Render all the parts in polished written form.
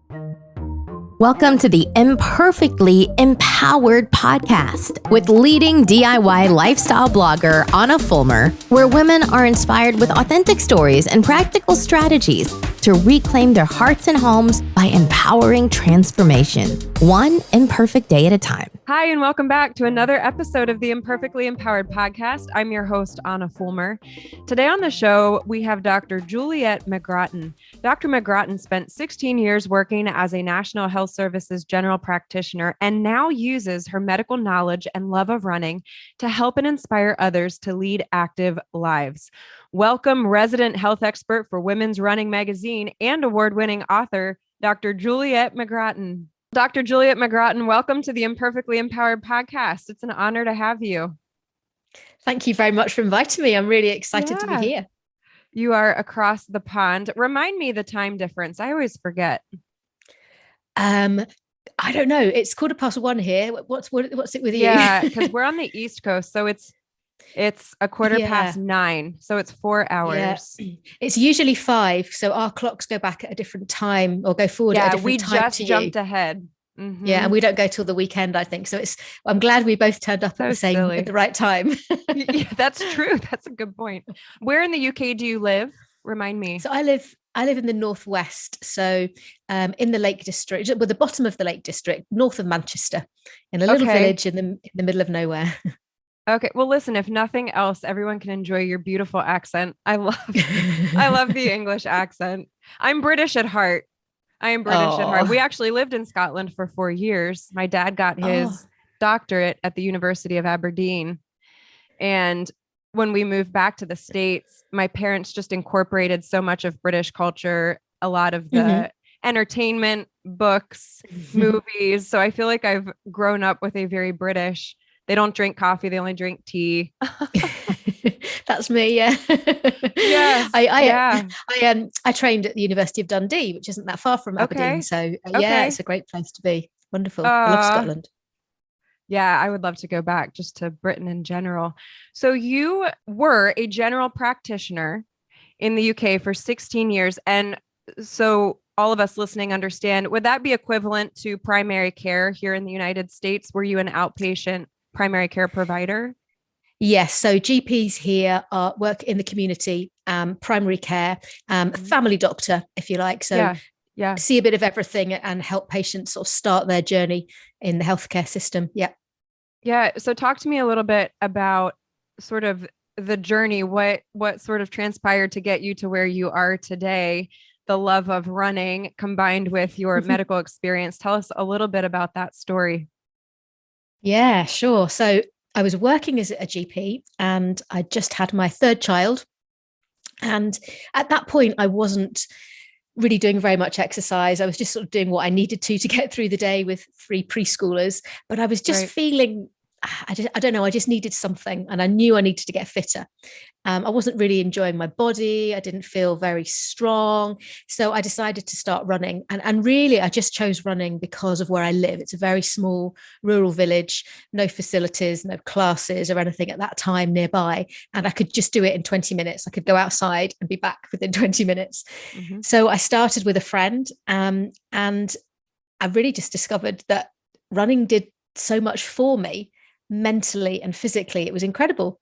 Welcome to the Imperfectly Empowered podcast with leading DIY lifestyle blogger Anna Fulmer, where women are inspired with authentic stories and practical strategies to reclaim their hearts and homes by empowering transformation, one imperfect day at a time. Hi, and welcome back to another episode of the Imperfectly Empowered podcast. I'm your host, Anna Fulmer. Today on the show, we have Dr. Juliet McGrattan. Dr. McGrattan spent 16 years working as a National Health Services general practitioner and now uses her medical knowledge and love of running to help and inspire others to lead active lives. Welcome, resident health expert for Women's Running Magazine and award-winning author, Dr. Juliet McGrattan. Dr. Juliet McGrattan, welcome to the Imperfectly Empowered podcast. It's an honor to have you. Thank you very much for inviting me. I'm really excited to be here. You are across the pond. Remind me the time difference. I always forget. I don't know. It's 1:15 here. What's it with you? Yeah, because we're on the East Coast, so it's 9:15, so it's 4 hours. Yeah. It's usually 5, so our clocks go back at a different time or go forward at a different time. We just jumped ahead. Mm-hmm. Yeah, and we don't go till the weekend, I think. So I'm glad we both turned up at the right time. Yeah, that's true. That's a good point. Where in the UK do you live? Remind me. So I live in the northwest, so in the Lake District, the bottom of the Lake District, north of Manchester, in a little village in the middle of nowhere. Okay. Well, listen, if nothing else, everyone can enjoy your beautiful accent. I love the English accent. I'm British at heart. I am British at heart. We actually lived in Scotland for 4 years. My dad got his doctorate at the University of Aberdeen. And when we moved back to the States, my parents just incorporated so much of British culture, a lot of the entertainment, books, movies. So I feel like I've grown up with a very British. They don't drink coffee. They only drink tea. That's me. Yeah. Yes. I trained at the University of Dundee, which isn't that far from Aberdeen. Okay. So it's a great place to be. Wonderful. I love Scotland. Yeah, I would love to go back just to Britain in general. So you were a general practitioner in the UK for 16 years. And so all of us listening understand, would that be equivalent to primary care here in the United States? Were you an outpatient primary care provider? Yes. So GPs here work in the community, primary care, family doctor, if you like. So see a bit of everything and help patients sort of start their journey in the healthcare system. Yeah. Yeah. So talk to me a little bit about sort of the journey, what sort of transpired to get you to where you are today, the love of running combined with your medical experience. Tell us a little bit about that story. Yeah, sure. So I was working as a GP and I just had my third child. And at that point, I wasn't really doing very much exercise. I was just sort of doing what I needed to get through the day with 3 preschoolers. But I was just feeling, I don't know, I just needed something. And I knew I needed to get fitter. I wasn't really enjoying my body. I didn't feel very strong. So I decided to start running. And really, I just chose running because of where I live. It's a very small rural village, no facilities, no classes or anything at that time nearby. And I could just do it in 20 minutes. I could go outside and be back within 20 minutes. Mm-hmm. So I started with a friend and I really just discovered that running did so much for me mentally and physically. It was incredible.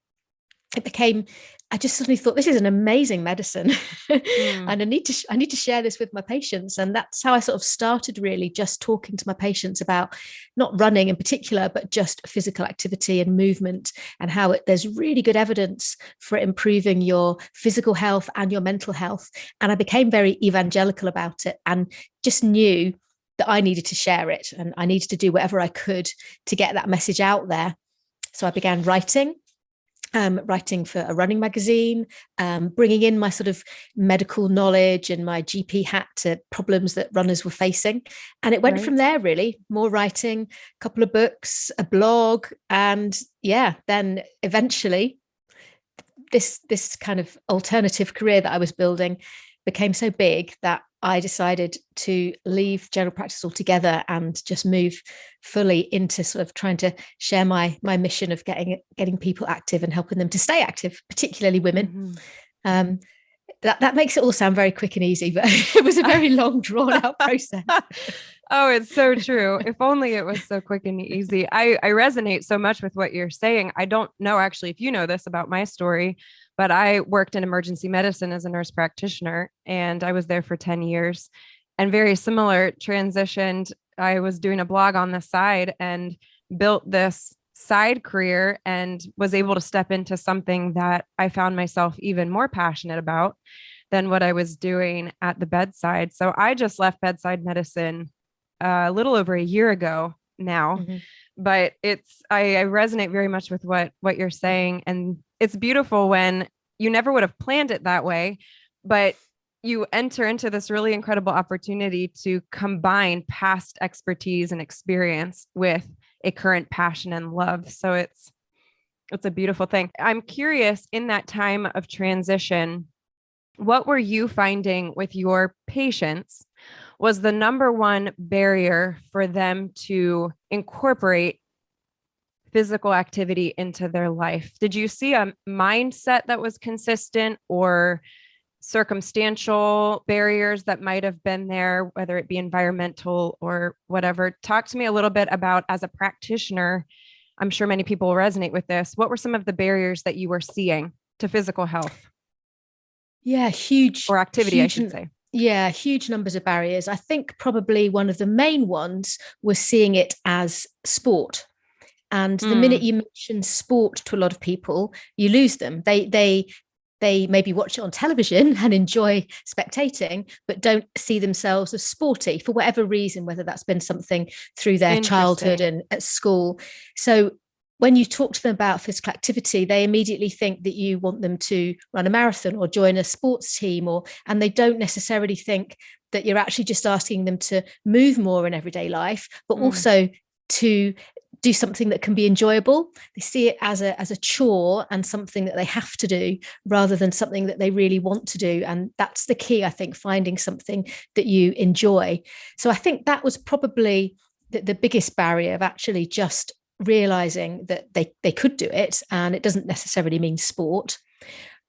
I just suddenly thought, this is an amazing medicine. And I need to share this with my patients. And that's how I sort of started, really just talking to my patients about not running in particular, but just physical activity and movement, and how there's really good evidence for improving your physical health and your mental health. And I became very evangelical about it and just knew that I needed to share it and I needed to do whatever I could to get that message out there. So I began writing for a running magazine, bringing in my sort of medical knowledge and my GP hat to problems that runners were facing. And it went from there, really. More writing, a couple of books, a blog. And then eventually this kind of alternative career that I was building became so big that I decided to leave general practice altogether and just move fully into sort of trying to share my mission of getting people active and helping them to stay active, particularly women. That makes it all sound very quick and easy, but it was a very long, drawn out process. Oh, it's so true. If only it was so quick and easy. I resonate so much with what you're saying. I don't know actually if you know this about my story, but I worked in emergency medicine as a nurse practitioner, and I was there for 10 years and very similar, transitioned. I was doing a blog on the side and built this side career and was able to step into something that I found myself even more passionate about than what I was doing at the bedside. So I just left bedside medicine a little over a year ago now, but I resonate very much with what you're saying. And it's beautiful when you never would have planned it that way, but you enter into this really incredible opportunity to combine past expertise and experience with a current passion and love. So it's a beautiful thing. I'm curious, in that time of transition, what were you finding with your patients was the number one barrier for them to incorporate physical activity into their life? Did you see a mindset that was consistent or circumstantial barriers that might have been there, whether it be environmental or whatever? Talk to me a little bit about, as a practitioner, I'm sure many people will resonate with this. What were some of the barriers that you were seeing to physical health? Yeah, huge. Or activity, huge, I should say. Yeah, huge numbers of barriers. I think probably one of the main ones was seeing it as sport. And the minute you mention sport to a lot of people, you lose them. They maybe watch it on television and enjoy spectating, but don't see themselves as sporty for whatever reason, whether that's been something through their childhood and at school. So when you talk to them about physical activity, they immediately think that you want them to run a marathon or join a sports team, and they don't necessarily think that you're actually just asking them to move more in everyday life, but also to do something that can be enjoyable. They see it as a chore and something that they have to do rather than something that they really want to do. And that's the key, I think, finding something that you enjoy. So I think that was probably the biggest barrier, of actually just realizing that they could do it, and it doesn't necessarily mean sport.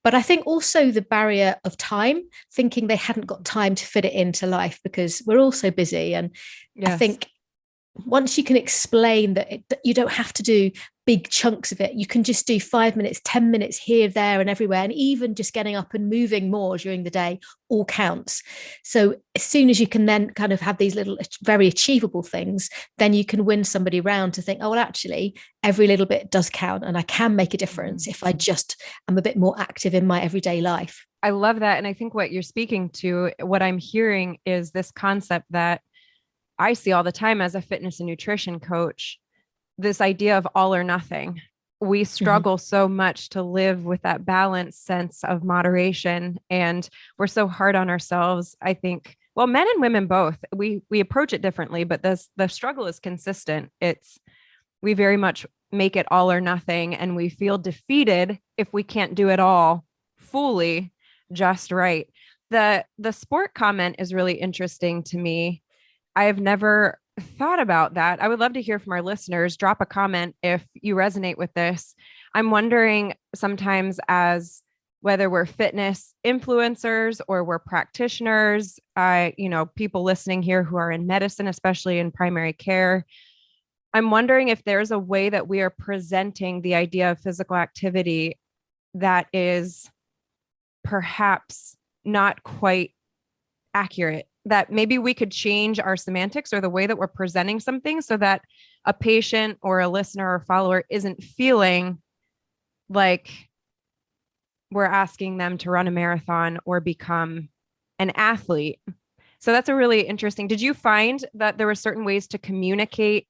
But I think also the barrier of time, thinking they hadn't got time to fit it into life because we're all so busy. And I think once you can explain that you don't have to do big chunks of it, you can just do 5 minutes, 10 minutes here, there, and everywhere. And even just getting up and moving more during the day all counts. So as soon as you can then kind of have these little, very achievable things, then you can win somebody round to think, oh, well, actually, every little bit does count. And I can make a difference if I just am a bit more active in my everyday life. I love that. And I think what you're speaking to, what I'm hearing is this concept that I see all the time as a fitness and nutrition coach, this idea of all or nothing. We struggle so much to live with that balanced sense of moderation. And we're so hard on ourselves. I think, well, men and women both, we approach it differently, but the struggle is consistent. We very much make it all or nothing. And we feel defeated if we can't do it all fully just right. The sport comment is really interesting to me. I have never thought about that. I would love to hear from our listeners. Drop a comment if you resonate with this. I'm wondering sometimes, as whether we're fitness influencers or we're practitioners, people listening here who are in medicine, especially in primary care, I'm wondering if there's a way that we are presenting the idea of physical activity that is perhaps not quite accurate, that maybe we could change our semantics or the way that we're presenting something so that a patient or a listener or follower isn't feeling like we're asking them to run a marathon or become an athlete. So that's a really interesting. Did you find that there were certain ways to communicate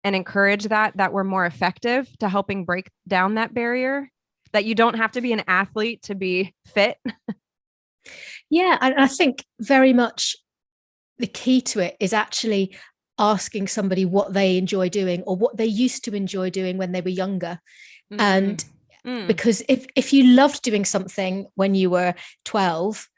and encourage that were more effective to helping break down that barrier, that you don't have to be an athlete to be fit? Yeah, I think very much the key to it is actually asking somebody what they enjoy doing or what they used to enjoy doing when they were younger. And because if you loved doing something when you were 12,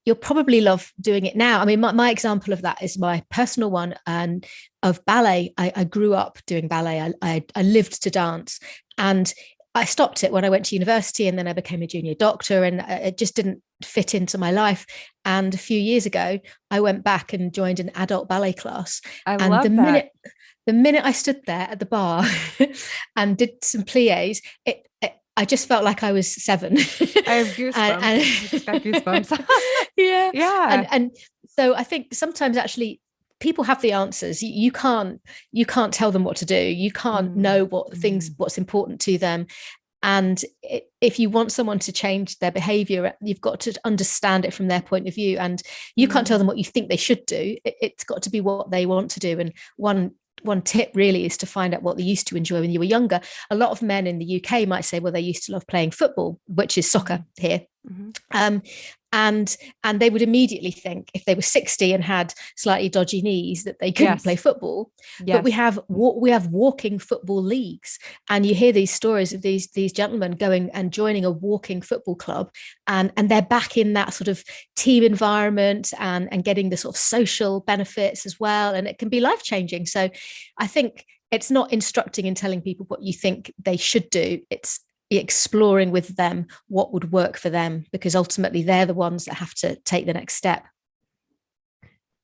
you'll probably love doing it now. I mean, my example of that is my personal one, and of ballet. I grew up doing ballet. I lived to dance, and I stopped it when I went to university, and then I became a junior doctor, and it just didn't fit into my life. And a few years ago, I went back and joined an adult ballet class. I love that. The minute I stood there at the bar and did some pliés, I just felt like I was 7. I have goosebumps. I just got goosebumps. Yeah. Yeah. And so I think sometimes actually people have the answers. You can't tell them what to do. You can't know what's important to them. And if you want someone to change their behavior, you've got to understand it from their point of view. And you can't tell them what you think they should do. It's got to be what they want to do. And one tip really is to find out what they used to enjoy when you were younger. A lot of men in the UK might say, well, they used to love playing football, which is soccer here. And they would immediately think if they were 60 and had slightly dodgy knees that they couldn't play football. But we have walking football leagues, and you hear these stories of these gentlemen going and joining a walking football club, and they're back in that sort of team environment and getting the sort of social benefits as well, and it can be life-changing. So I think it's not instructing and telling people what you think they should do. It's exploring with them what would work for them, because ultimately they're the ones that have to take the next step.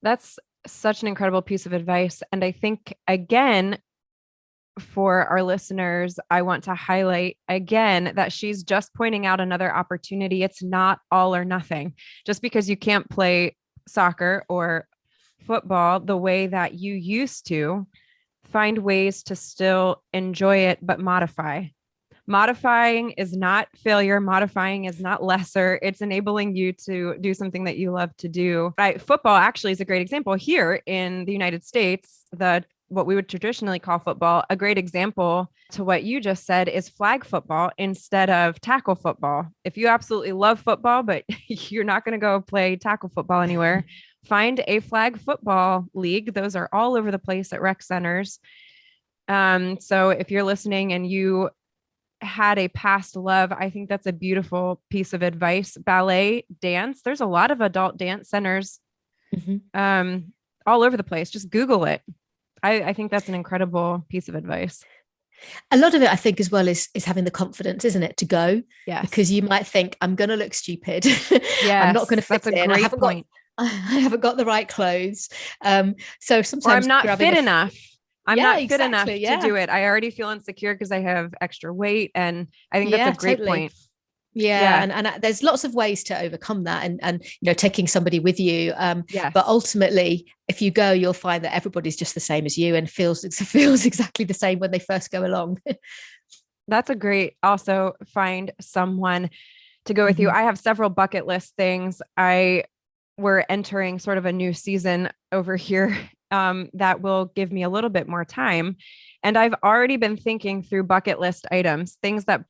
That's such an incredible piece of advice. And I think, again, for our listeners, I want to highlight again that she's just pointing out another opportunity. It's not all or nothing. Just because you can't play soccer or football the way that you used to, find ways to still enjoy it, but modify. Modifying is not failure. Modifying is not lesser. It's enabling you to do something that you love to do. Football actually is a great example here in the United States. What we would traditionally call football, a great example to what you just said is flag football instead of tackle football. If you absolutely love football, but you're not going to go play tackle football anywhere, find a flag football league. Those are all over the place at rec centers. So if you're listening and you had a past love, I think that's a beautiful piece of advice. Ballet, dance, there's a lot of adult dance centers all over the place. Just Google it. I think that's an incredible piece of advice. A lot of it, I think, as well, is having the confidence, isn't it, to go? Yes. Because you might think, I'm going to look stupid. Yeah, I'm not going to fit in. I haven't got the right clothes. So sometimes, or I'm not fit enough. I'm not fit enough to do it. I already feel insecure because I have extra weight. And I think that's a great point. Yeah. And there's lots of ways to overcome that and taking somebody with you. But ultimately, if you go, you'll find that everybody's just the same as you and feels exactly the same when they first go along. That's a great, also find someone to go with you. I have several bucket list things. We're entering sort of a new season over here that will give me a little bit more time. And I've already been thinking through bucket list items, things that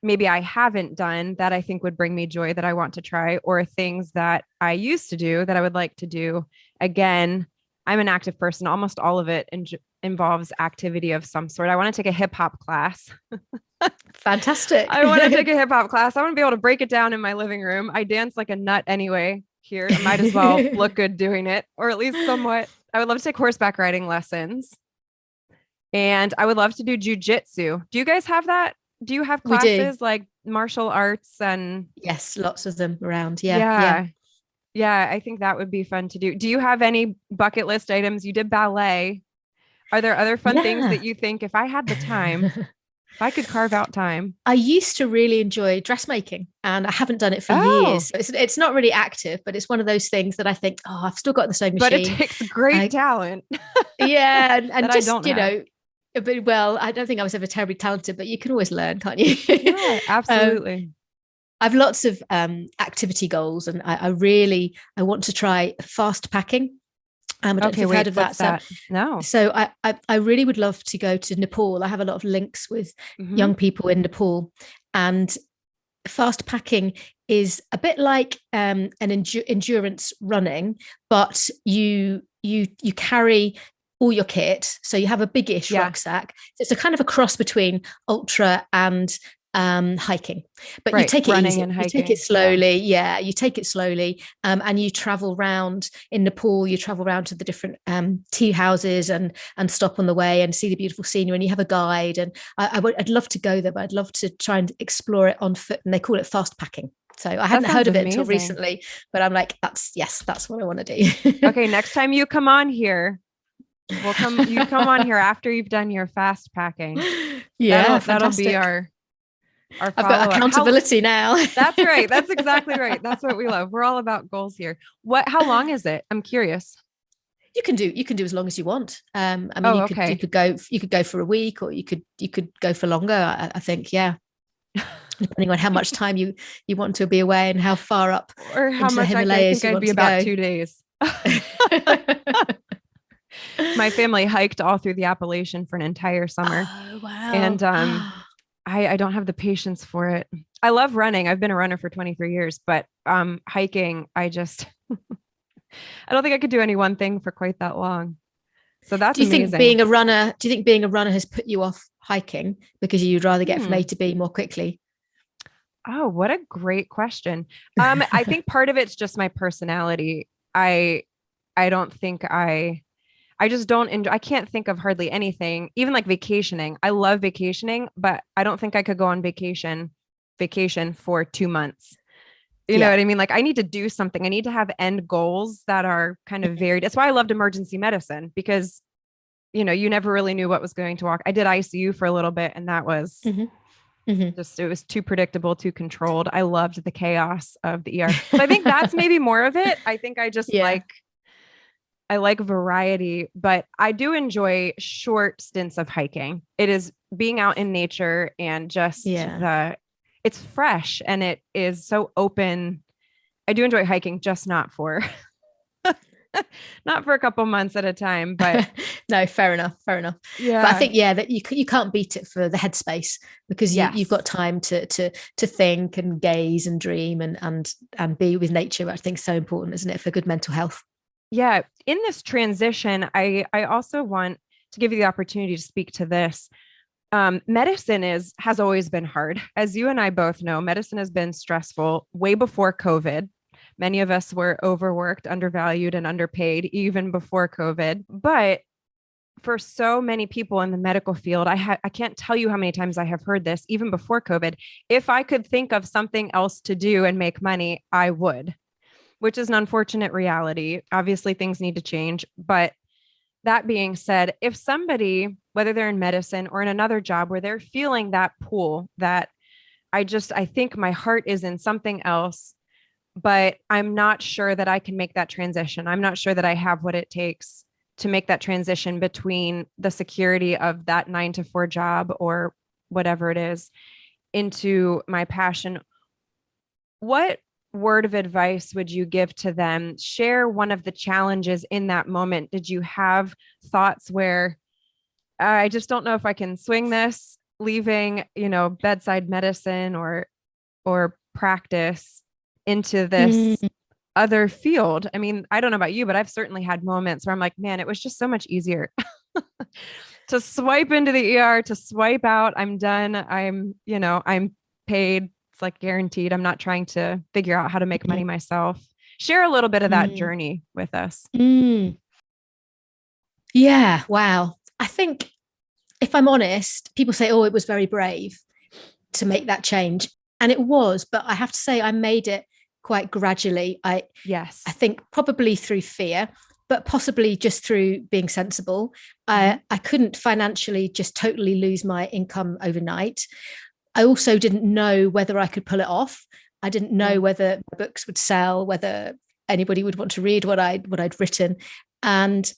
maybe I haven't done that I think would bring me joy that I want to try, or things that I used to do that I would like to do again. I'm an active person. Almost all of it involves activity of some sort. I want to take a hip hop class. Fantastic. I want to take a hip hop class. I want to be able to break it down in my living room. I dance like a nut anyway here. I might as well look good doing it, or at least somewhat. I would love to take horseback riding lessons. And I would love to do jujitsu. Do you guys have that? Do you have classes like martial arts? And yes, lots of them around. Yeah. I think that would be fun to do. Do you have any bucket list items? You did ballet. Are there other fun things that you think, if I had the time, if I could carve out time? I used to really enjoy dressmaking, and I haven't done it for years. It's not really active, but it's one of those things that I think, I've still got the sewing machine. But it takes great talent. Yeah. And just, well, I don't think I was ever terribly talented, but you can always learn, can't you? Yeah, absolutely. I've lots of activity goals, and I want to try fast packing. I don't know if you've heard of that. No. So I really would love to go to Nepal. I have a lot of links with young people in Nepal, and fast packing is a bit like an endurance running, but you carry all your kit. So you have a big-ish rucksack. So it's a kind of a cross between ultra and hiking, but you take it easy. You take it slowly. Yeah, you take it slowly, and you travel around in Nepal. You travel around to the different tea houses and stop on the way and see the beautiful scenery. And you have a guide. And I'd love to go there, but I'd love to try and explore it on foot. And they call it fast packing. So I hadn't heard of it until amazing. recently, but I'm like, that's what I want to do. Okay. Next time you come on here, you come on here after you've done your fast packing. Yeah. That'll be Fantastic. our I've follow got up. accountability now. That's right. That's exactly right. That's what we love. We're all about goals here. How long is it? I'm curious. You can do as long as you want. I mean, Okay. you could go for a week, or you could go for longer. I think, yeah, depending on how much time you want to be away and how far up Or how into the much I Himalayas think you I'd want be to about go. 2 days. My family hiked all through the Appalachian for an entire summer. Oh, wow. And I don't have the patience for it. I love running. I've been a runner for 23 years, but hiking, I just I don't think I could do any one thing for quite that long. So that's do you amazing. think being a runner has put you off hiking because you'd rather get from A to B more quickly? Oh, what a great question. I think part of it's just my personality. I don't think I just don't enjoy, I can't think of hardly anything, even like vacationing. I love vacationing, but I don't think I could go on vacation for 2 months. You know what I mean? Like I need to do something. I need to have end goals that are kind of varied. That's why I loved emergency medicine, because, you never really knew what was going to walk. I did ICU for a little bit, and that was it was too predictable, too controlled. I loved the chaos of the ER. So I think that's maybe more of it. I think I just I like variety, but I do enjoy short stints of hiking. It is being out in nature and just it's fresh and it is so open. I do enjoy hiking, just not for a couple months at a time, but no, fair enough. Yeah. But I think, that you can't beat it for the headspace, because you've got time to think and gaze and dream and be with nature. I think so important, isn't it, for good mental health? Yeah. In this transition, I also want to give you the opportunity to speak to this. Medicine has always been hard. As you and I both know, medicine has been stressful way before COVID. Many of us were overworked, undervalued, and underpaid even before COVID. But for so many people in the medical field, I can't tell you how many times I have heard this, even before COVID. If I could think of something else to do and make money, I would, which is an unfortunate reality. Obviously, things need to change. But that being said, if somebody, whether they're in medicine or in another job where they're feeling that pull, that I think my heart is in something else, but I'm not sure that I can make that transition. I'm not sure that I have what it takes to make that transition between the security of that 9 to 4 job or whatever it is into my passion. What word of advice would you give to them? Share one of the challenges in that moment. Did you have thoughts where I just don't know if I can swing this, leaving, bedside medicine or practice into this other field? I mean, I don't know about you, but I've certainly had moments where I'm like, man, it was just so much easier to swipe into the ER, to swipe out. I'm done. I'm paid. It's like guaranteed. I'm not trying to figure out how to make money myself. Share a little bit of that journey with us. Yeah. Wow. I think, if I'm honest, people say, oh, it was very brave to make that change. And it was, but I have to say I made it quite gradually. I think probably through fear, but possibly just through being sensible. I couldn't financially just totally lose my income overnight. I also didn't know whether I could pull it off. I didn't know whether books would sell, whether anybody would want to read what I'd written. And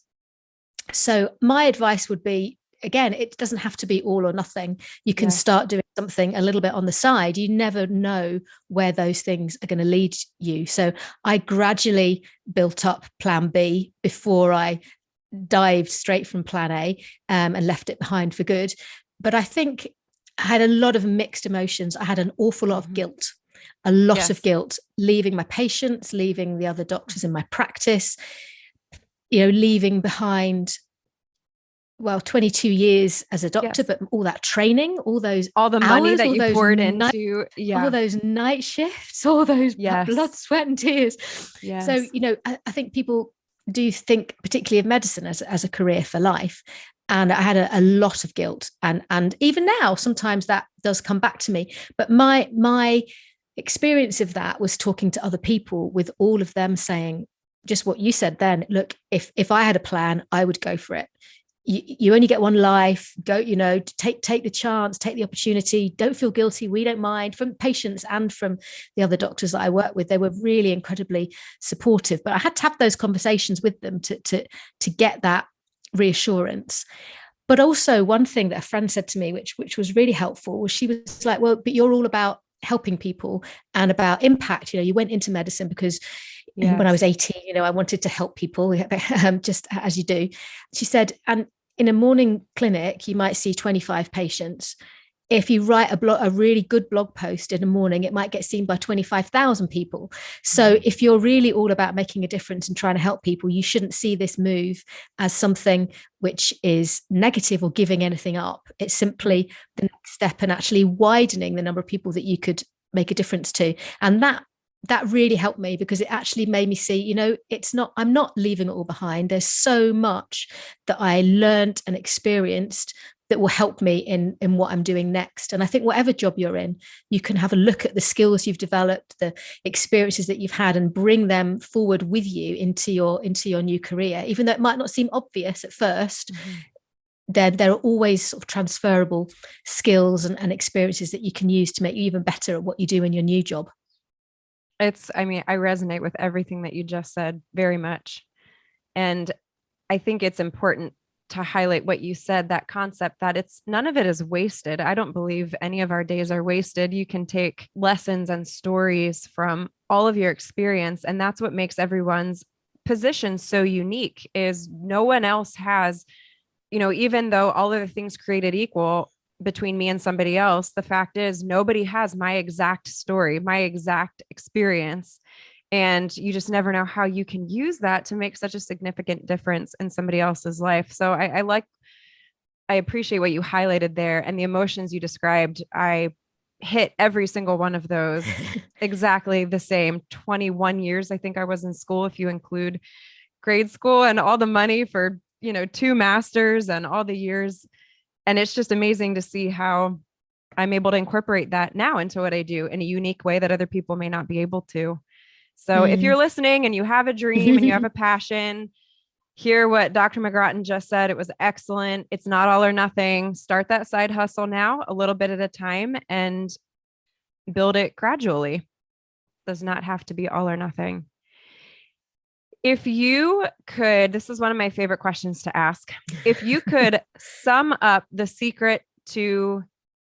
so my advice would be, again, it doesn't have to be all or nothing. You can start doing something a little bit on the side. You never know where those things are going to lead you. So I gradually built up plan B before I dived straight from plan A and left it behind for good. But I think I had a lot of mixed emotions. I had an awful lot of guilt, a lot of guilt, leaving my patients, leaving the other doctors in my practice, leaving behind 22 years as a doctor, but all that training, all the money hours, that you poured into, all those night shifts, all those blood, sweat, and tears. So, I think people do think particularly of medicine as a career for life. And I had a lot of guilt. And even now, sometimes that does come back to me. But my experience of that was talking to other people, with all of them saying just what you said then. Look, if I had a plan, I would go for it. You only get one life. Go, take the chance, take the opportunity. Don't feel guilty. We don't mind. From patients and from the other doctors that I work with, they were really incredibly supportive. But I had to have those conversations with them to get that reassurance. But also, one thing that a friend said to me, which was really helpful, was she was like, "Well, but you're all about helping people and about impact. You went into medicine because." Yes. When I was 18, I wanted to help people, just as you do. She said, and in a morning clinic, you might see 25 patients. If you write a really good blog post in the morning, it might get seen by 25,000 people. So if you're really all about making a difference and trying to help people, you shouldn't see this move as something which is negative or giving anything up. It's simply the next step and actually widening the number of people that you could make a difference to. And that really helped me, because it actually made me see, I'm not leaving it all behind. There's so much that I learned and experienced that will help me in what I'm doing next. And I think whatever job you're in, you can have a look at the skills you've developed, the experiences that you've had, and bring them forward with you into your new career, even though it might not seem obvious at first. There are always sort of transferable skills and experiences that you can use to make you even better at what you do in your new job. I resonate with everything that you just said very much. And I think it's important to highlight what you said, that concept that none of it is wasted. I don't believe any of our days are wasted. You can take lessons and stories from all of your experience. And that's what makes everyone's position so unique, is no one else has, even though all of the things created equal between me and somebody else, the fact is nobody has my exact story, my exact experience. And you just never know how you can use that to make such a significant difference in somebody else's life. So I appreciate what you highlighted there, and the emotions you described. I hit every single one of those exactly the same. 21 years, I think I was in school, if you include grade school, and all the money for, 2 masters and all the years. And it's just amazing to see how I'm able to incorporate that now into what I do in a unique way that other people may not be able to. So if you're listening and you have a dream and you have a passion, hear what Dr. McGrattan just said. It was excellent. It's not all or nothing. Start that side hustle now, a little bit at a time, and build it gradually. It does not have to be all or nothing. If you could, this is one of my favorite questions to ask. If you could sum up the secret to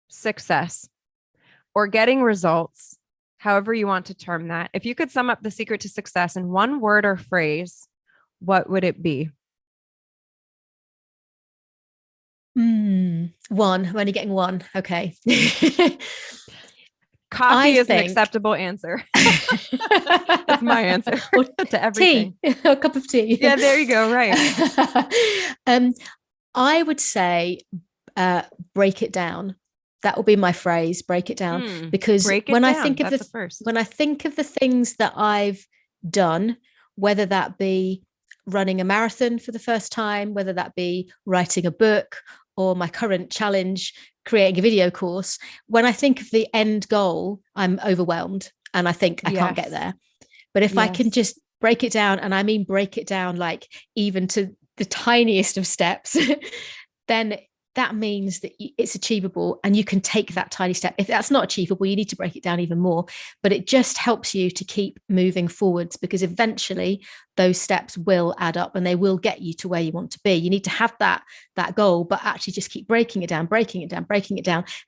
success or getting results, however you want to term that, if you could sum up the secret to success in one word or phrase, what would it be? One. I'm only getting one. Okay. Coffee is an acceptable answer. That's my answer to everything. Tea, a cup of tea. Yeah, there you go. Right. I would say break it down. That will be my phrase, break it down. Because when I think of the things that I've done, whether that be running a marathon for the first time, whether that be writing a book, or my current challenge, creating a video course, when I think of the end goal, I'm overwhelmed and I think I can't get there. But if I can just break it down, and I mean break it down like even to the tiniest of steps, then that means that it's achievable and you can take that tiny step. If that's not achievable, you need to break it down even more. But it just helps you to keep moving forwards, because eventually those steps will add up and they will get you to where you want to be. You need to have that goal, but actually just keep breaking it down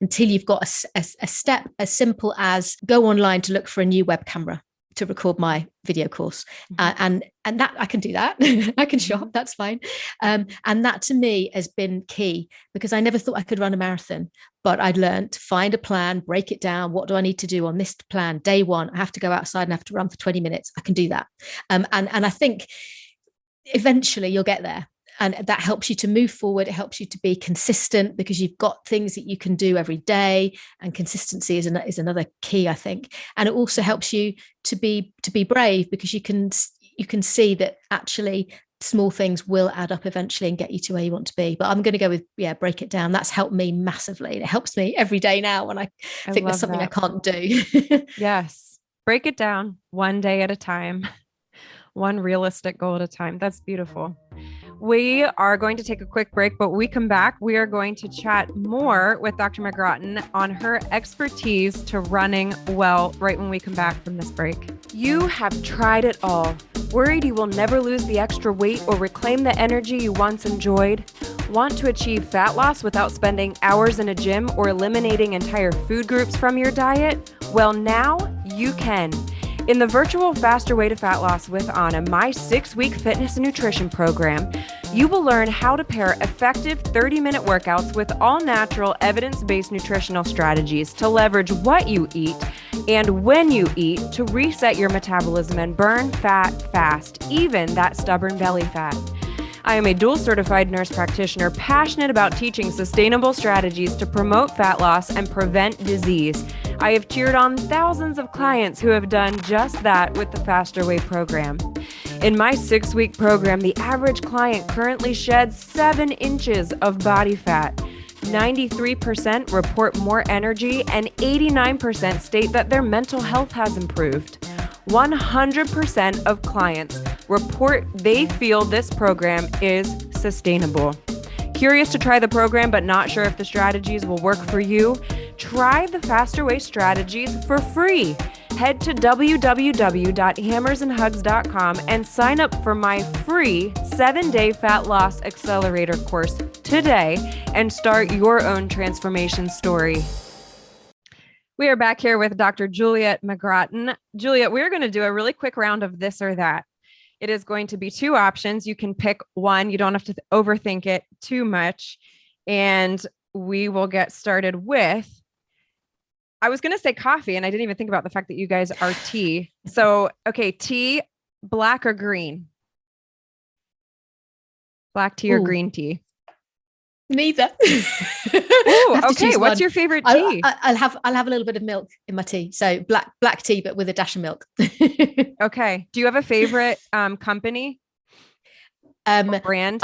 until you've got a step as simple as go online to look for a new web camera to record my video course. And that I can do that. I can shop, that's fine. And that to me has been key, because I never thought I could run a marathon, but I'd learned to find a plan, break it down. What do I need to do on this plan? Day one, I have to go outside and I have to run for 20 minutes. I can do that. And I think eventually you'll get there. And that helps you to move forward. It helps you to be consistent, because you've got things that you can do every day, and consistency is another key, I think. And it also helps you to be brave, because you can see that actually small things will add up eventually and get you to where you want to be. But I'm going to go with, break it down. That's helped me massively. It helps me every day now when I think there's something that. I can't do. Yes. Break it down one day at a time, one realistic goal at a time. That's beautiful. We are going to take a quick break, but when we come back, we are going to chat more with Dr. McGrattan on her expertise to running well right when we come back from this break. You have tried it all. Worried you will never lose the extra weight or reclaim the energy you once enjoyed? Want to achieve fat loss without spending hours in a gym or eliminating entire food groups from your diet? Well, now you can. In the virtual Faster Way to Fat Loss with Anna, my 6-week fitness and nutrition program, you will learn how to pair effective 30-minute workouts with all-natural, evidence-based nutritional strategies to leverage what you eat and when you eat to reset your metabolism and burn fat fast, even that stubborn belly fat. I am a dual certified nurse practitioner passionate about teaching sustainable strategies to promote fat loss and prevent disease. I have cheered on thousands of clients who have done just that with the Faster Way program. In my 6-week program, the average client currently sheds 7 inches of body fat. 93% report more energy and 89% state that their mental health has improved. 100% of clients report they feel this program is sustainable. Curious to try the program but not sure if the strategies will work for you? Try the Faster Way strategies for free. Head to www.hammersandhugs.com and sign up for my free 7-day fat loss accelerator course today and start your own transformation story. We are back here with Dr. Juliet McGrattan. Juliet, we're going to do a really quick round of this or that. It is going to be 2 options. You can pick one. You don't have to overthink it too much. And we will get started with, I was going to say coffee, and I didn't even think about the fact that you guys are tea. So, okay, tea, black or green? Black tea or green tea? Neither. Ooh, okay. What's your favorite tea? I'll have a little bit of milk in my tea. So black tea, but with a dash of milk. Okay. Do you have a favorite company? Or brand?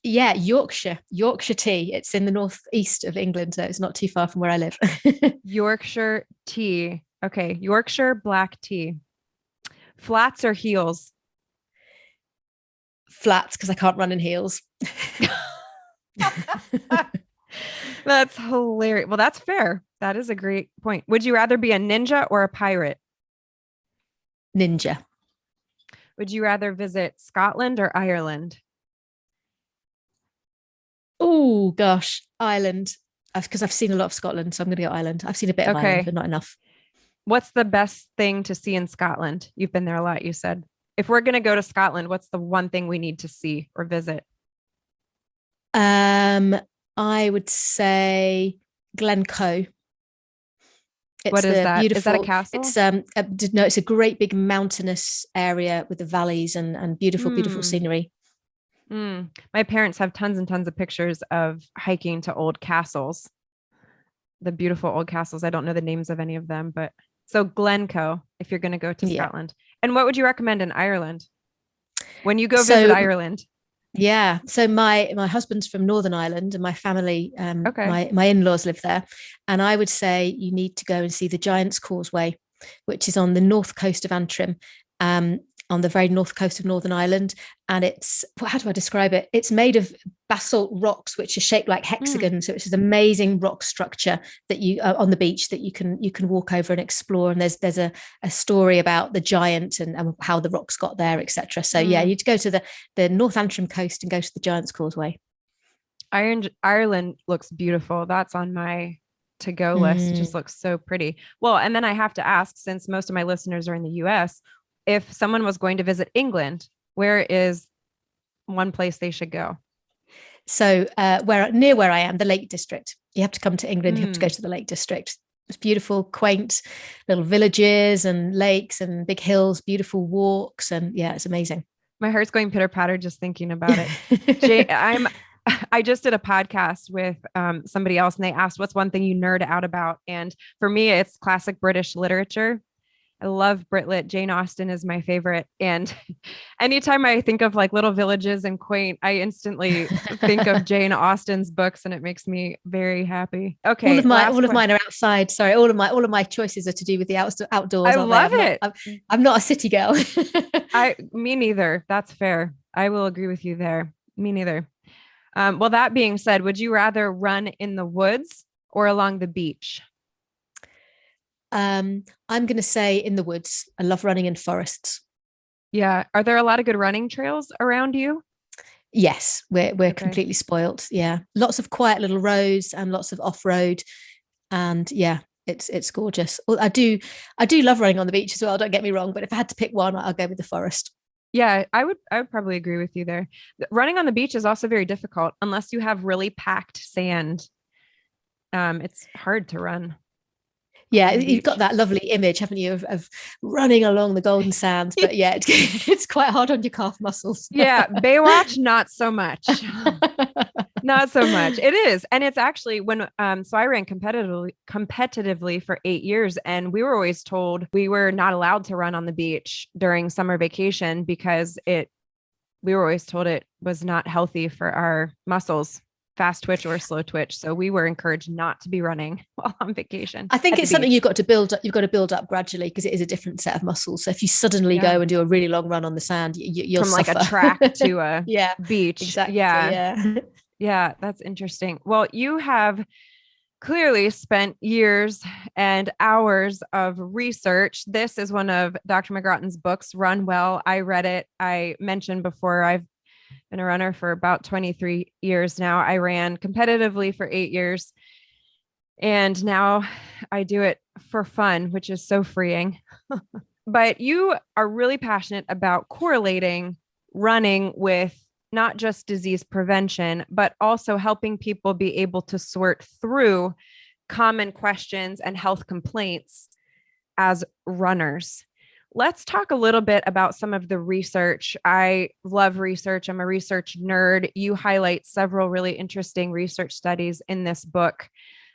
Yorkshire tea. It's in the northeast of England, so it's not too far from where I live. Yorkshire tea. Okay. Yorkshire black tea. Flats or heels? Flats, because I can't run in heels. That's hilarious. Well, that's fair. That is a great point. Would you rather be a ninja or a pirate? Ninja. Would you rather visit Scotland or Ireland? Oh gosh, Ireland. Because I've seen a lot of Scotland, so I'm going to go Ireland. I've seen a bit of Ireland, but not enough. What's the best thing to see in Scotland? You've been there a lot, you said. If we're going to go to Scotland, what's the one thing we need to see or visit? I would say Glencoe. What is that? Beautiful, is that a castle? It's a great big mountainous area with the valleys and beautiful scenery. My parents have tons and tons of pictures of hiking to old castles, the beautiful old castles. I don't know the names of any of them, but so Glencoe, if you're going to go to Scotland. And what would you recommend in Ireland when you go visit Ireland? Yeah. So my husband's from Northern Ireland and my family, my in-laws live there. And I would say you need to go and see the Giant's Causeway, which is on the north coast of Antrim, on the very north coast of Northern Ireland. And it's, how do I describe it? It's made of basalt rocks, which are shaped like hexagons. So it's an amazing rock structure that you on the beach that you can walk over and explore. And there's a story about the giant and how the rocks got there, etc. So yeah, you'd go to the North Antrim coast and go to the Giant's Causeway. Ireland looks beautiful. That's on my to-go list. It just looks so pretty. Well, and then I have to ask, since most of my listeners are in the US, if someone was going to visit England, where is one place they should go? So near where I am, the Lake District. You have to come to England. You have to go to the Lake District. It's beautiful, quaint little villages and lakes and big hills, beautiful walks. And yeah, it's amazing. My heart's going pitter patter just thinking about it. I just did a podcast with somebody else and they asked, what's one thing you nerd out about? And for me, it's classic British literature. I love Britlet. Jane Austen is my favorite. And anytime I think of like little villages and quaint, I instantly think of Jane Austen's books and it makes me very happy. Okay. All of mine are outside. Sorry. All of my choices are to do with the outdoors. I love it. I'm not a city girl. Me neither. That's fair. I will agree with you there. Me neither. Well, that being said, would you rather run in the woods or along the beach? I'm going to say in the woods. I love running in forests. Yeah. Are there a lot of good running trails around you? Yes, we're completely spoilt. Yeah. Lots of quiet little roads and lots of off-road. And yeah, it's gorgeous. Well, I do love running on the beach as well. Don't get me wrong, but if I had to pick one, I'll go with the forest. Yeah, I would probably agree with you there. Running on the beach is also very difficult unless you have really packed sand. It's hard to run. Yeah, you've got that lovely image, haven't you, of running along the golden sands? But yeah, it's quite hard on your calf muscles. Yeah, Baywatch, not so much. Not so much. It is. And it's actually when so I ran competitively for 8 years, and we were always told we were not allowed to run on the beach during summer vacation because we were always told it was not healthy for our muscles, fast twitch or slow twitch. So we were encouraged not to be running while on vacation. I think it's something you've got to build up gradually because it is a different set of muscles. So if you suddenly go and do a really long run on the sand, you'll from suffer. Like a track to a beach. Exactly. Yeah, that's interesting. Well, you have clearly spent years and hours of research. This is one of Dr. McGrattan's books, Run Well. I read it. I mentioned before, I've been a runner for about 23 years now. I ran competitively for 8 years. And now I do it for fun, which is so freeing. But you are really passionate about correlating running with not just disease prevention, but also helping people be able to sort through common questions and health complaints as runners. Let's talk a little bit about some of the research. I love research. I'm a research nerd. You highlight several really interesting research studies in this book.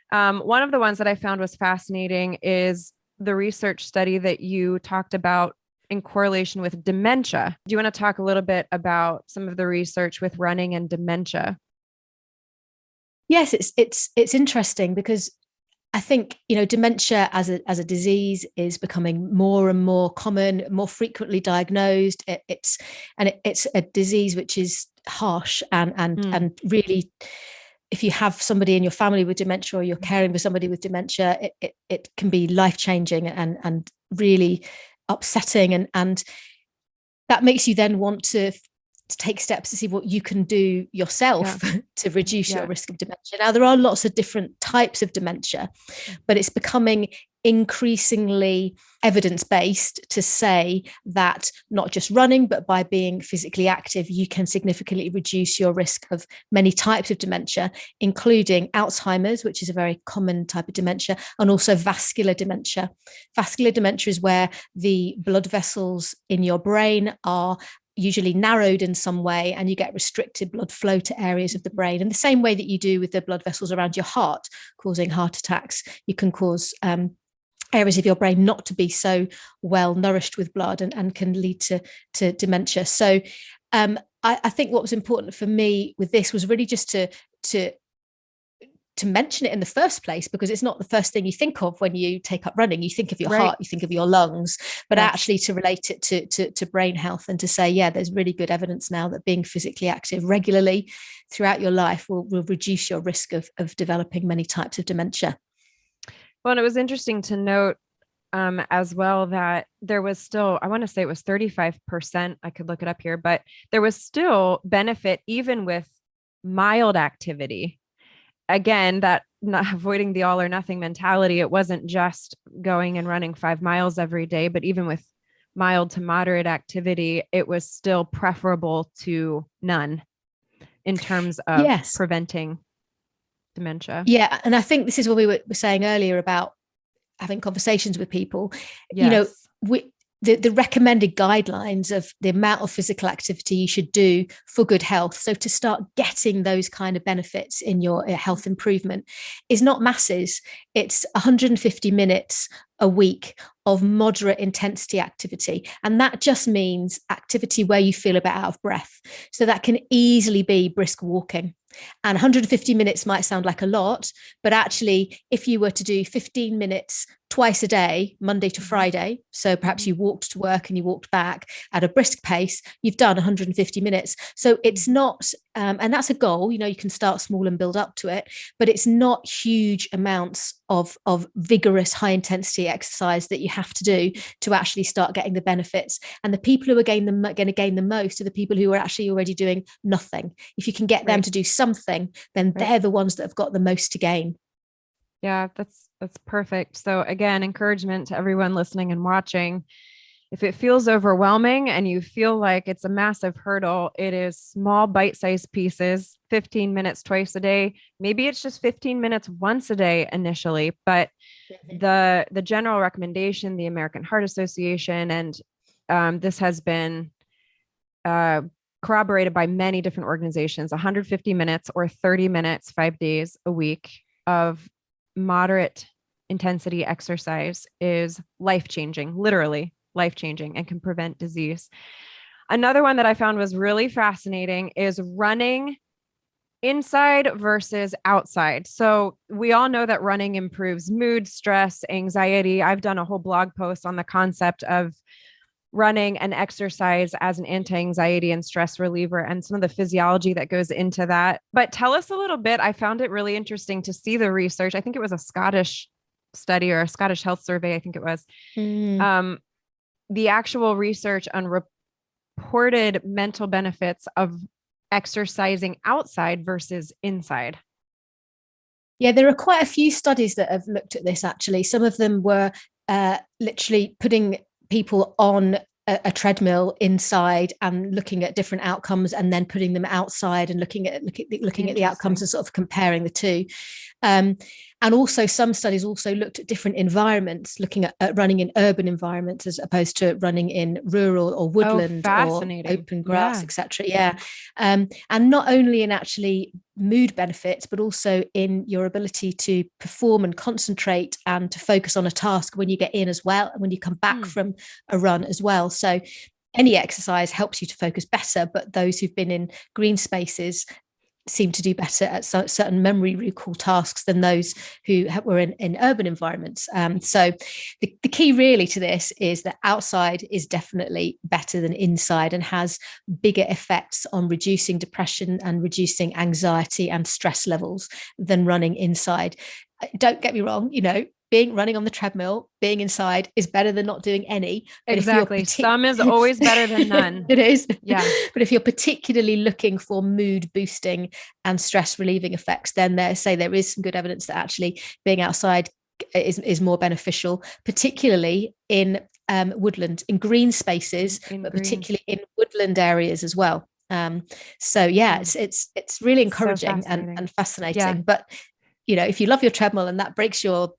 One of the ones that I found was fascinating is the research study that you talked about in correlation with dementia. Do you want to talk a little bit about some of the research with running and dementia? Yes, it's interesting because I think, dementia as a disease is becoming more and more common, more frequently diagnosed. It's a disease which is harsh and really, if you have somebody in your family with dementia or you're caring for somebody with dementia, it can be life-changing and really upsetting. And that makes you then want to take steps to see what you can do yourself to reduce your risk of dementia. Now, there are lots of different types of dementia, but it's becoming increasingly evidence-based to say that not just running, but by being physically active, you can significantly reduce your risk of many types of dementia, including Alzheimer's, which is a very common type of dementia, and also vascular dementia. Vascular dementia is where the blood vessels in your brain are usually narrowed in some way and you get restricted blood flow to areas of the brain in the same way that you do with the blood vessels around your heart, causing heart attacks. You can cause areas of your brain not to be so well nourished with blood and can lead to dementia. So I think what was important for me with this was really just to mention it in the first place, because it's not the first thing you think of when you take up running. You think of your heart, you think of your lungs, but actually to relate it to brain health and to say, there's really good evidence now that being physically active regularly throughout your life will reduce your risk of developing many types of dementia. Well, and it was interesting to note as well that there was still, I want to say it was 35%, I could look it up here, but there was still benefit even with mild activity. Again, that not avoiding the all or nothing mentality. It wasn't just going and running 5 miles every day, but even with mild to moderate activity, it was still preferable to none in terms of preventing dementia. Yeah. And I think this is what we were saying earlier about having conversations with people. the recommended guidelines of the amount of physical activity you should do for good health. So to start getting those kind of benefits in your health improvement is not masses. It's 150 minutes a week of moderate intensity activity. And that just means activity where you feel a bit out of breath. So that can easily be brisk walking. And 150 minutes might sound like a lot, but actually, if you were to do 15 minutes twice a day, Monday to Friday, so perhaps you walked to work and you walked back at a brisk pace, you've done 150 minutes. So it's not, and that's a goal, you can start small and build up to it, but it's not huge amounts of vigorous, high intensity exercise that you have to do to actually start getting the benefits. And the people who are going to gain the most are the people who are actually already doing nothing. If you can get them to do something, then they're the ones that have got the most to gain. Yeah, that's perfect. So again, encouragement to everyone listening and watching. If it feels overwhelming and you feel like it's a massive hurdle, it is small bite-sized pieces, 15 minutes twice a day. Maybe it's just 15 minutes once a day initially, but the general recommendation, the American Heart Association, and this has been corroborated by many different organizations, 150 minutes or 30 minutes, 5 days a week of moderate intensity exercise is life-changing, literally life-changing, and can prevent disease. Another one that I found was really fascinating is running inside versus outside. So we all know that running improves mood, stress, anxiety. I've done a whole blog post on the concept of running and exercise as an anti-anxiety and stress reliever and some of the physiology that goes into that. But tell us a little bit. I found it really interesting to see the research. I think it was a Scottish study or a Scottish health survey. I think it was the actual research on reported mental benefits of exercising outside versus inside. Yeah, there are quite a few studies that have looked at this, actually. Some of them were literally putting people on a treadmill inside and looking at different outcomes, and then putting them outside and looking at the outcomes and sort of comparing the two. And also some studies also looked at different environments, looking at running in urban environments as opposed to running in rural or woodland or open grass, etc. Yeah. And not only in actually mood benefits, but also in your ability to perform and concentrate and to focus on a task when you get in as well, and when you come back from a run as well. So any exercise helps you to focus better, but those who've been in green spaces seem to do better at certain memory recall tasks than those who were in urban environments. So the key really to this is that outside is definitely better than inside and has bigger effects on reducing depression and reducing anxiety and stress levels than running inside. Don't get me wrong, running on the treadmill, being inside is better than not doing any. But exactly. Some is always better than none. It is. Yeah. But if you're particularly looking for mood boosting and stress relieving effects, then there is some good evidence that actually being outside is more beneficial, particularly in woodland, in green spaces, particularly in woodland areas as well. So yeah, it's really encouraging and fascinating. Yeah. But if you love your treadmill and that breaks your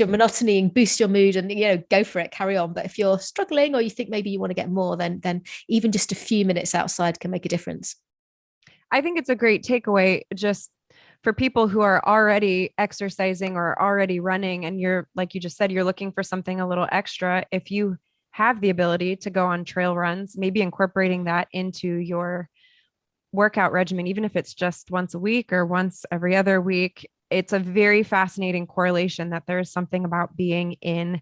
monotony and boost your mood, and go for it, carry on. But if you're struggling or you think maybe you want to get more, then even just a few minutes outside can make a difference. I think it's a great takeaway just for people who are already exercising or already running, and you're, like you just said, you're looking for something a little extra. If you have the ability to go on trail runs, maybe incorporating that into your workout regimen, even if it's just once a week or once every other week. It's a very fascinating correlation that there is something about being in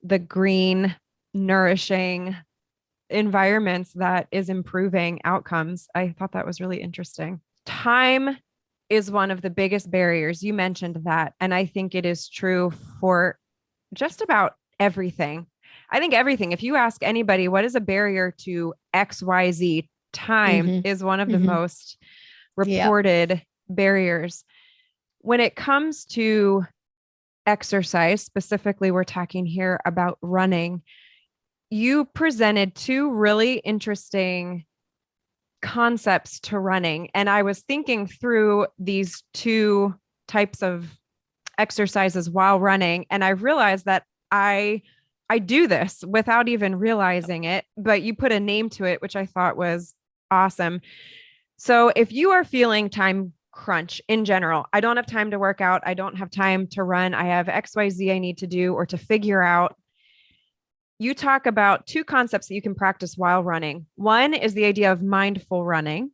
the green, nourishing environments that is improving outcomes. I thought that was really interesting. Time is one of the biggest barriers. You mentioned that. And I think it is true for just about everything. I think everything, if you ask anybody, what is a barrier to XYZ, time is one of the most reported barriers. When it comes to exercise, specifically, we're talking here about running. You presented two really interesting concepts to running. And I was thinking through these two types of exercises while running. And I realized that I I do this without even realizing it, but you put a name to it, which I thought was awesome. So if you are feeling time crunch in general, I don't have time to work out, I don't have time to run, I have XYZ I need to do or to figure out, you talk about two concepts that you can practice while running. One is the idea of mindful running.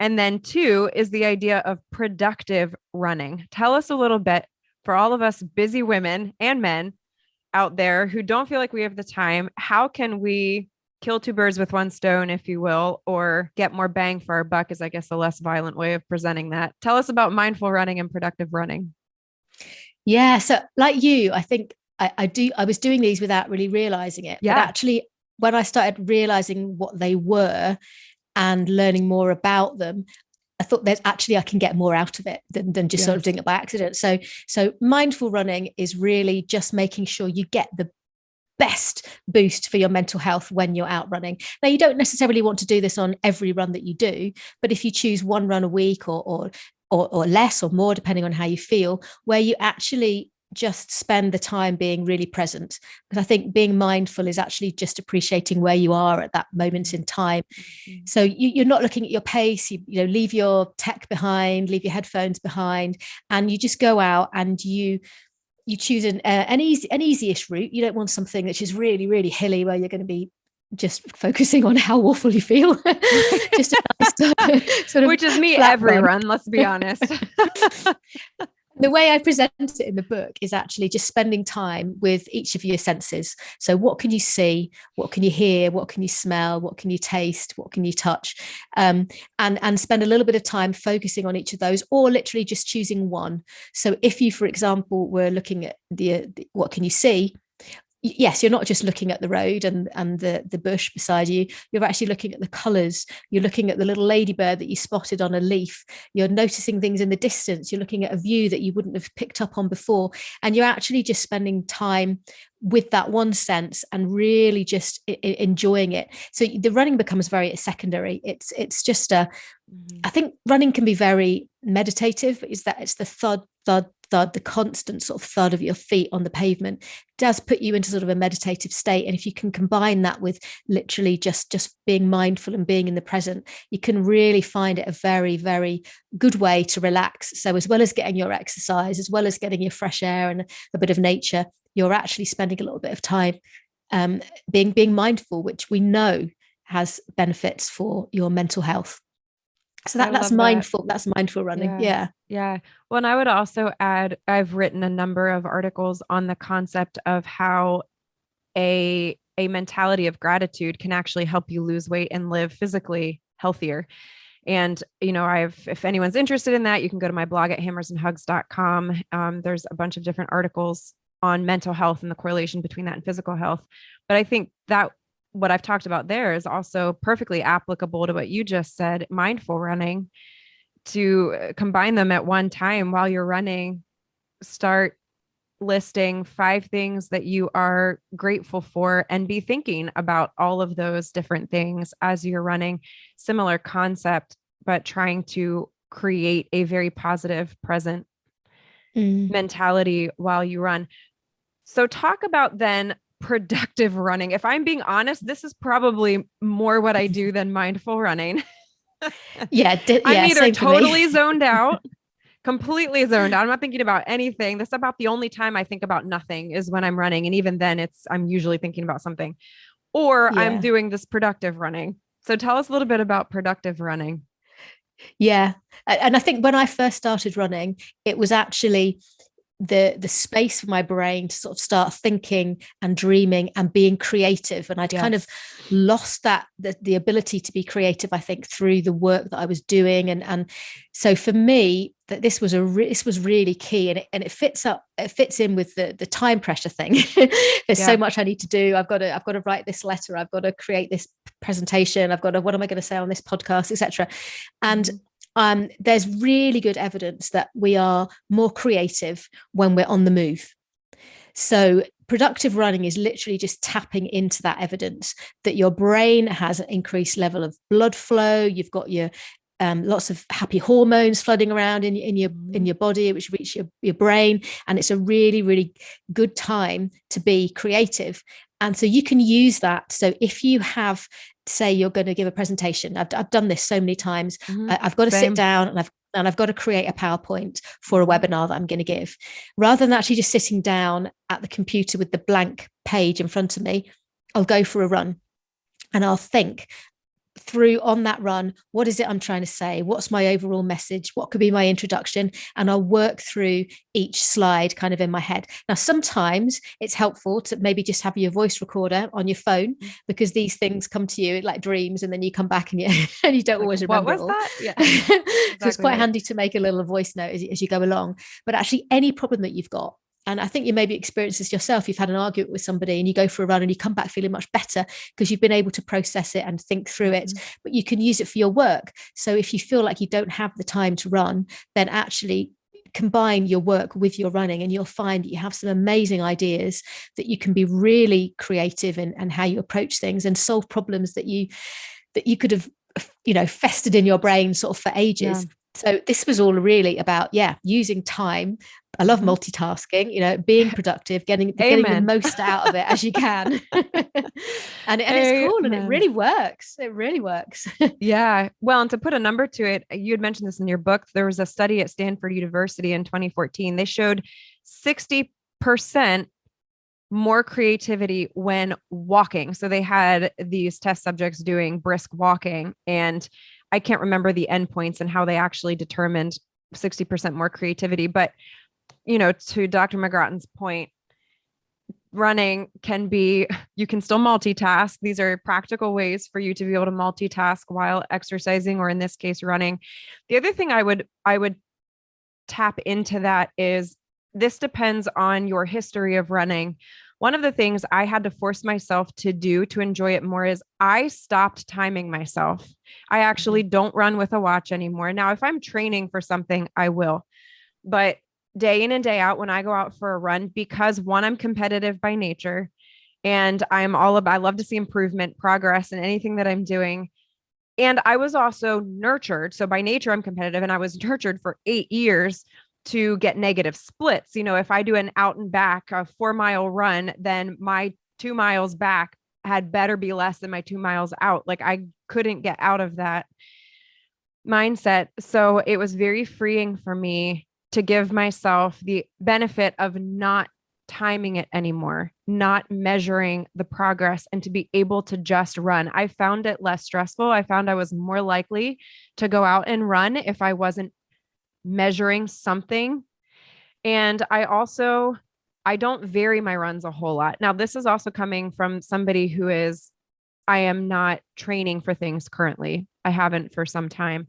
And then two is the idea of productive running. Tell us a little bit, for all of us busy women and men out there who don't feel like we have the time, how can we kill two birds with one stone, if you will, or get more bang for our buck is, I guess, a less violent way of presenting that. Tell us about mindful running and productive running. Yeah. So like you, I think I was doing these without really realizing it. Yeah. But actually, when I started realizing what they were and learning more about them, I thought there's actually I can get more out of it than just sort of doing it by accident. So mindful running is really just making sure you get the best boost for your mental health when you're out running. Now, you don't necessarily want to do this on every run that you do, but if you choose one run a week or less or more, depending on how you feel, where you actually just spend the time being really present. Because I think being mindful is actually just appreciating where you are at that moment in time. Mm-hmm. So you're not looking at your pace, you leave your tech behind, leave your headphones behind, and you just go out and you choose an easy-ish route. You don't want something that's just really, really hilly where you're going to be just focusing on how awful you feel. Just a nice, sort of which is me every run, let's be honest. The way I present it in the book is actually just spending time with each of your senses. So what can you see? What can you hear? What can you smell? What can you taste? What can you touch? And spend a little bit of time focusing on each of those, or literally just choosing one. So if you, for example, were looking at the what can you see? Yes, you're not just looking at the road and the bush beside you. You're actually looking at the colours. You're looking at the little ladybird that you spotted on a leaf. You're noticing things in the distance. You're looking at a view that you wouldn't have picked up on before. And you're actually just spending time with that one sense and really just enjoying it. So the running becomes very secondary. It's just I think running can be very meditative. It's the thud, the constant sort of thud of your feet on the pavement does put you into sort of a meditative state. And if you can combine that with literally just being mindful and being in the present, you can really find it a very, very good way to relax. So as well as getting your exercise, as well as getting your fresh air and a bit of nature, you're actually spending a little bit of time being mindful, which we know has benefits for your mental health. So that's mindful. That's mindful running. Yeah. Well, and I would also add, I've written a number of articles on the concept of how a mentality of gratitude can actually help you lose weight and live physically healthier. And, if anyone's interested in that, you can go to my blog at hammersandhugs.com. There's a bunch of different articles on mental health and the correlation between that and physical health. But I think that what I've talked about there is also perfectly applicable to what you just said, mindful running, to combine them at one time while you're running. Start listing 5 things that you are grateful for and be thinking about all of those different things as you're running. Similar concept, but trying to create a very positive present mentality while you run. So talk about then productive running. If I'm being honest, this is probably more what I do than mindful running. I'm either totally zoned out, completely zoned out. I'm not thinking about anything. That's about the only time I think about nothing is when I'm running. And even then I'm usually thinking about something, or I'm doing this productive running. So tell us a little bit about productive running. Yeah. And I think when I first started running, it was actually the space for my brain to sort of start thinking and dreaming and being creative. And I'd kind of lost the ability to be creative, I think, through the work that I was doing. And so for me, that this was really key, and it fits in with the time pressure thing. There's so much I need to do. I've got to write this letter. I've got to create this presentation. what am I going to say on this podcast, etc. And there's really good evidence that we are more creative when we're on the move. So productive running is literally just tapping into that evidence that your brain has an increased level of blood flow. You've got your lots of happy hormones flooding around in your body, which reach your brain, and it's a really, really good time to be creative. And so you can use that. So if you have, say, you're going to give a presentation, I've done this so many times. I've got to sit down and I've got to create a PowerPoint for a webinar that I'm going to give. Rather than actually just sitting down at the computer with the blank page in front of me, I'll go for a run and I'll think through on that run, what is it I'm trying to say? What's my overall message? What could be my introduction? And I'll work through each slide kind of in my head. Now, sometimes it's helpful to maybe just have your voice recorder on your phone, because these things come to you like dreams, and then you come back and you don't always remember what was that? Yeah. Exactly. So it's quite handy to make a little voice note as you go along. But actually, any problem that you've got, and I think you maybe experienced this yourself. You've had an argument with somebody and you go for a run and you come back feeling much better because you've been able to process it and think through it, but you can use it for your work. So if you feel like you don't have the time to run, then actually combine your work with your running, and you'll find that you have some amazing ideas that you can be really creative in how you approach things and solve problems that you could have, festered in your brain sort of for ages. Yeah. So this was all really about, using time. I love multitasking, being productive, getting the most out of it as you can. and it's cool, and it really works. It really works. Yeah. Well, and to put a number to it, you had mentioned this in your book. There was a study at Stanford University in 2014. They showed 60% more creativity when walking. So they had these test subjects doing brisk walking, and I can't remember the endpoints and how they actually determined 60% more creativity. But, to Dr. McGrattan's point, running you can still multitask. These are practical ways for you to be able to multitask while exercising, or in this case, running. The other thing I would tap into that is, this depends on your history of running. One of the things I had to force myself to do to enjoy it more is I stopped timing myself. I actually don't run with a watch anymore. Now, if I'm training for something, I will. But day in and day out, when I go out for a run, because one, I'm competitive by nature, and I love to see improvement, progress in anything that I'm doing. And I was also nurtured. So by nature, I'm competitive, and I was nurtured for 8 years to get negative splits. If I do an out and back, a 4-mile run, then my 2 miles back had better be less than my 2 miles out. Like, I couldn't get out of that mindset. So it was very freeing for me to give myself the benefit of not timing it anymore, not measuring the progress, and to be able to just run. I found it less stressful. I found I was more likely to go out and run if I wasn't measuring something. And I don't vary my runs a whole lot. Now, this is also coming from somebody I am not training for things currently. I haven't for some time.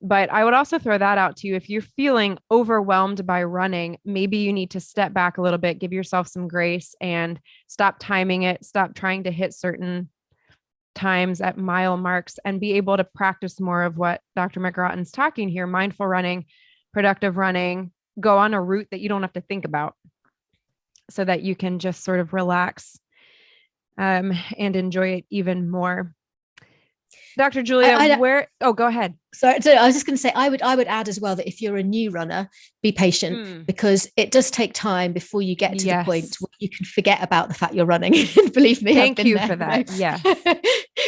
But I would also throw that out to you. If you're feeling overwhelmed by running, maybe you need to step back a little bit, give yourself some grace, and stop timing it, stop trying to hit certain times at mile marks, and be able to practice more of what Dr. McGrattan's talking here: mindful running, productive running. Go on a route that you don't have to think about, so that you can just sort of relax and enjoy it even more. Dr. Julia, go ahead. So I was just going to say, I would add as well that if you're a new runner, be patient, because it does take time before you get to the point where you can forget about the fact you're running. Believe me. Thank you for that. Yeah.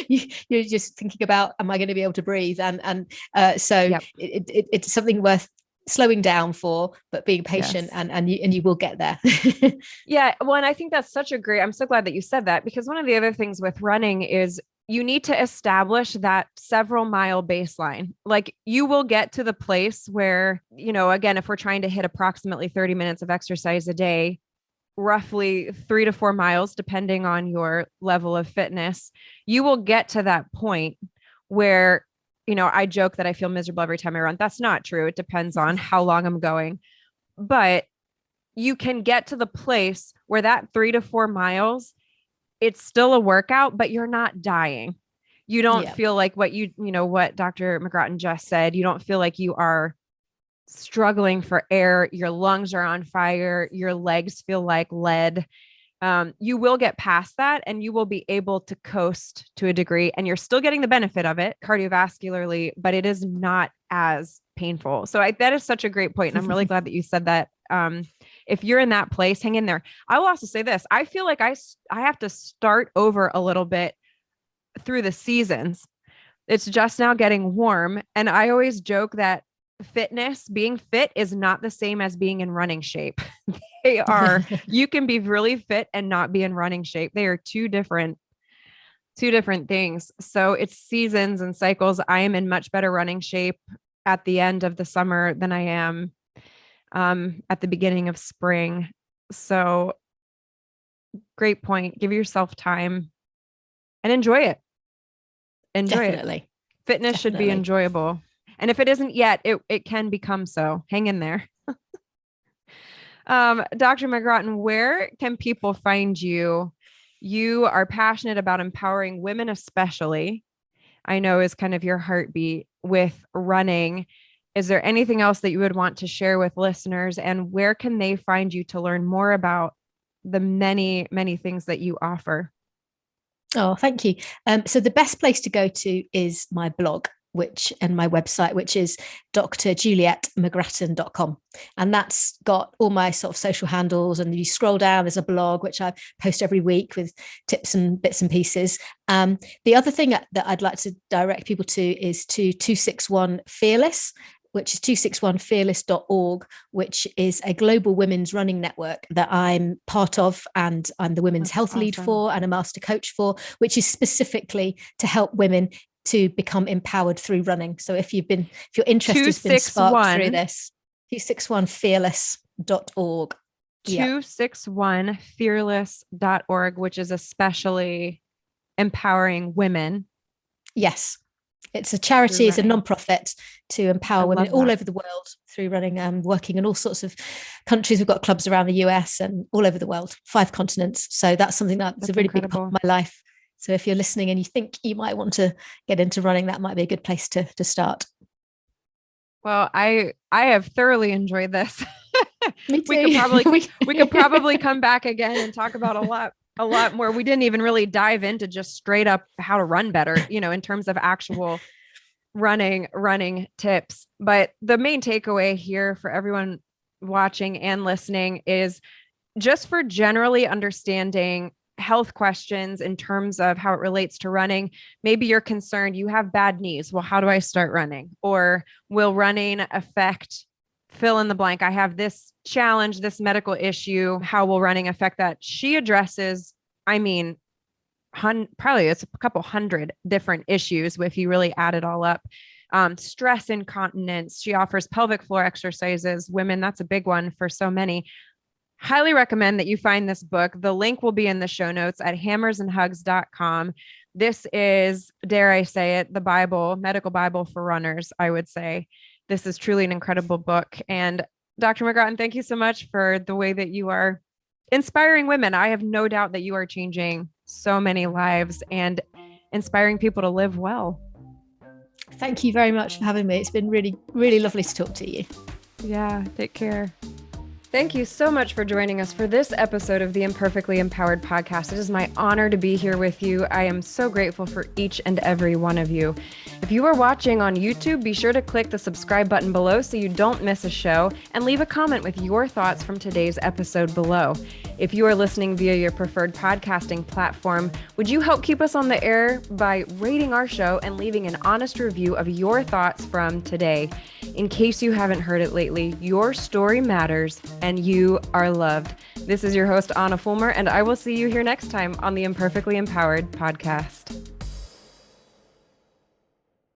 You're just thinking about, am I going to be able to breathe? So it's something worth slowing down for, but being patient, and you will get there. Yeah. Well, and I think that's I'm so glad that you said that, because one of the other things with running is you need to establish that several mile baseline. Like, you will get to the place where, again, if we're trying to hit approximately 30 minutes of exercise a day, roughly 3 to 4 miles, depending on your level of fitness, you will get to that point where, I joke that I feel miserable every time I run. That's not true. It depends on how long I'm going, but you can get to the place where that 3 to 4 miles, it's still a workout, but you're not dying. You don't feel like what Dr. McGrattan just said. You don't feel like you are struggling for air. Your lungs are on fire. Your legs feel like lead. you will get past that and you will be able to coast to a degree, and you're still getting the benefit of it cardiovascularly, but it is not as painful. So that is such a great point. And I'm really glad that you said that. If you're in that place, hang in there. I will also say this. I feel like I have to start over a little bit through the seasons. It's just now getting warm. And I always joke that being fit is not the same as being in running shape. They are, you can be really fit and not be in running shape. They are two different things. So it's seasons and cycles. I am in much better running shape at the end of the summer than I am at the beginning of spring. So great point. Give yourself time and enjoy it. Definitely. It. Fitness should be enjoyable. And if it isn't yet, it can become so. Hang in there. Dr. McGrattan, where can people find you? You are passionate about empowering women, especially, I know is kind of your heartbeat with running. Is there anything else that you would want to share with listeners, and where can they find you to learn more about the many, many things that you offer? Oh, thank you. So the best place to go to is my blog, and my website, which is drjulietmcgrattan.com. And that's got all my sort of social handles. And you scroll down, there's a blog, which I post every week with tips and bits and pieces. The other thing that I'd like to direct people to is to 261 Fearless, which is 261fearless.org, which is a global women's running network that I'm part of, and I'm the women's health lead for and a master coach for, which is specifically to help women to become empowered through running. So if you're interested, has been sparked through this, 261fearless.org. 261fearless.org, which is especially empowering women. Yes. It's a charity, it's a nonprofit to empower women all over the world through running, working in all sorts of countries. We've got clubs around the US and all over the world, 5 continents. So that's something that's a really big part of my life. So if you're listening and you think you might want to get into running, that might be a good place to start. Well, I have thoroughly enjoyed this. Me too. We could probably come back again and talk about a lot more. We didn't even really dive into just straight up how to run better, in terms of actual running tips. But the main takeaway here for everyone watching and listening is just for generally understanding health questions in terms of how it relates to running. Maybe you're concerned you have bad knees. Well, how do I start running? Or will running affect fill in the blank? I have this challenge, this medical issue. How will running affect that? She addresses, probably it's a couple hundred different issues if you really add it all up. Stress incontinence. She offers pelvic floor exercises. Women, that's a big one for so many. Highly recommend that you find this book. The link will be in the show notes at hammersandhugs.com. This is, dare I say it, the Bible, medical Bible for runners, I would say. This is truly an incredible book. And Dr. McGrattan, thank you so much for the way that you are inspiring women. I have no doubt that you are changing so many lives and inspiring people to live well. Thank you very much for having me. It's been really, really lovely to talk to you. Yeah, take care. Thank you so much for joining us for this episode of the Imperfectly Empowered podcast. It is my honor to be here with you. I am so grateful for each and every one of you. If you are watching on YouTube, be sure to click the subscribe button below so you don't miss a show, and leave a comment with your thoughts from today's episode below. If you are listening via your preferred podcasting platform, would you help keep us on the air by rating our show and leaving an honest review of your thoughts from today? In case you haven't heard it lately, your story matters and you are loved. This is your host, Anna Fulmer, and I will see you here next time on the Imperfectly Empowered podcast.